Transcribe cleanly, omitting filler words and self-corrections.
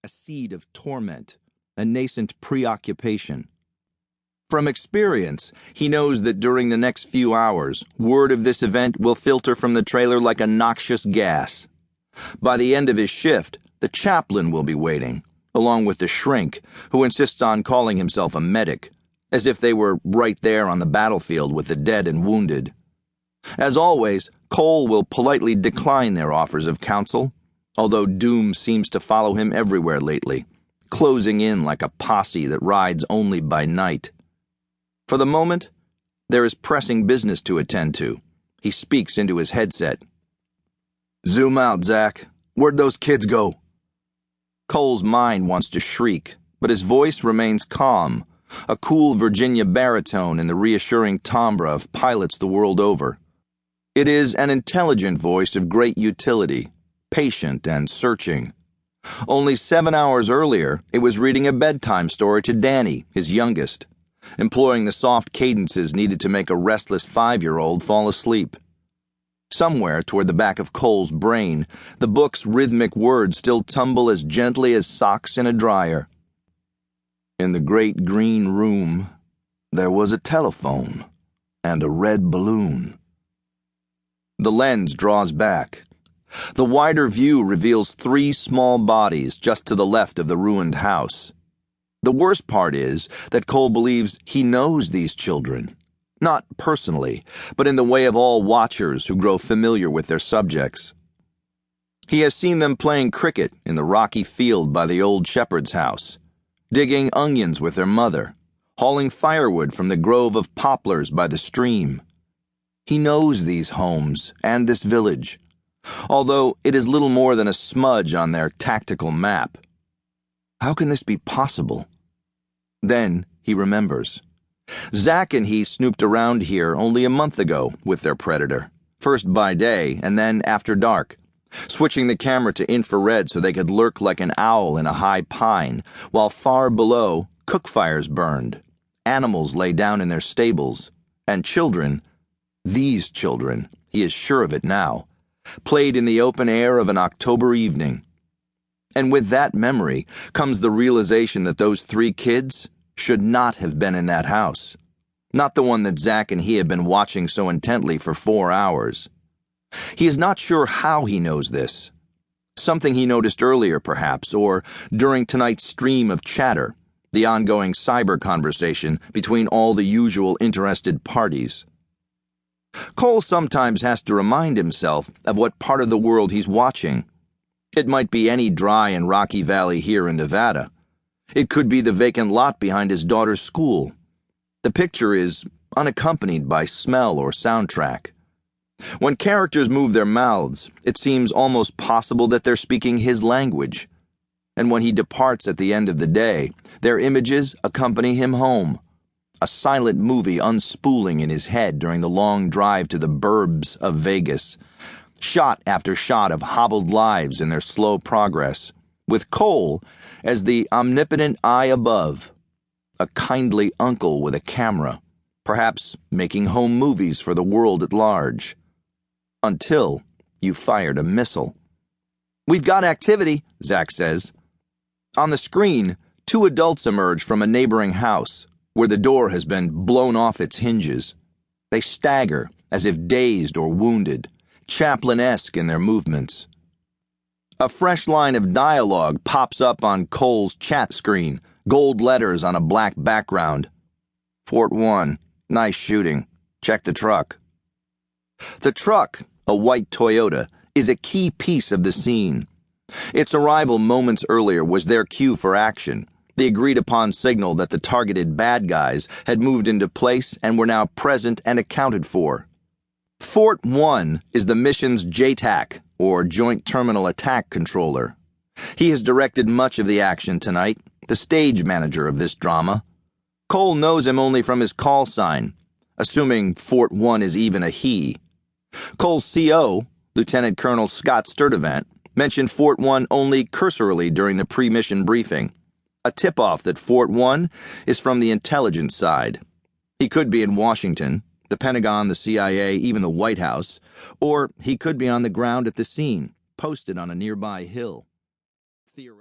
a seed of torment, a nascent preoccupation. From experience, he knows that during the next few hours, word of this event will filter from the trailer like a noxious gas. By the end of his shift, the chaplain will be waiting, along with the shrink, who insists on calling himself a medic, as if they were right there on the battlefield with the dead and wounded. As always, Cole will politely decline their offers of counsel, although doom seems to follow him everywhere lately, closing in like a posse that rides only by night. For the moment, there is pressing business to attend to. He speaks into his headset. "Zoom out, Zach. Where'd those kids go?" Cole's mind wants to shriek, but his voice remains calm, a cool Virginia baritone in the reassuring timbre of pilots the world over. It is an intelligent voice of great utility, patient and searching. Only 7 hours earlier, it was reading a bedtime story to Danny, his youngest, employing the soft cadences needed to make a restless 5-year-old fall asleep. Somewhere toward the back of Cole's brain, the book's rhythmic words still tumble as gently as socks in a dryer. In the great green room, there was a telephone and a red balloon. The lens draws back. The wider view reveals 3 small bodies just to the left of the ruined house. The worst part is that Cole believes he knows these children. Not personally, but in the way of all watchers who grow familiar with their subjects. He has seen them playing cricket in the rocky field by the old shepherd's house, digging onions with their mother, hauling firewood from the grove of poplars by the stream. He knows these homes and this village, although it is little more than a smudge on their tactical map. How can this be possible? Then he remembers. Zach and he snooped around here only a month ago with their predator, first by day and then after dark, switching the camera to infrared so they could lurk like an owl in a high pine, while far below, cook fires burned, animals lay down in their stables, and children, these children, he is sure of it now, played in the open air of an October evening. And with that memory comes the realization that those 3 kids should not have been in that house. Not the one that Zach and he have been watching so intently for 4 hours. He is not sure how he knows this. Something he noticed earlier, perhaps, or during tonight's stream of chatter, the ongoing cyber conversation between all the usual interested parties. Cole sometimes has to remind himself of what part of the world he's watching. It might be any dry and rocky valley here in Nevada. It could be the vacant lot behind his daughter's school. The picture is unaccompanied by smell or soundtrack. When characters move their mouths, it seems almost possible that they're speaking his language. And when he departs at the end of the day, their images accompany him home. A silent movie unspooling in his head during the long drive to the burbs of Vegas. Shot after shot of hobbled lives in their slow progress, with Cole as the omnipotent eye above, a kindly uncle with a camera, perhaps making home movies for the world at large. Until you fired a missile. "We've got activity," Zach says. On the screen, 2 adults emerge from a neighboring house, where the door has been blown off its hinges. They stagger, as if dazed or wounded, chaplain-esque in their movements. A fresh line of dialogue pops up on Cole's chat screen, gold letters on a black background. "Fort 1, nice shooting. Check the truck." The truck, a white Toyota, is a key piece of the scene. Its arrival moments earlier was their cue for action, the agreed-upon signal that the targeted bad guys had moved into place and were now present and accounted for. Fort 1 is the mission's JTAC, or Joint Terminal Attack Controller. He has directed much of the action tonight, the stage manager of this drama. Cole knows him only from his call sign, assuming Fort 1 is even a he. Cole's CO, Lieutenant Colonel Scott Sturdivant, mentioned Fort 1 only cursorily during the pre-mission briefing, a tip-off that Fort 1 is from the intelligence side. He could be in Washington, the Pentagon, the CIA, even the White House, or he could be on the ground at the scene, posted on a nearby hill.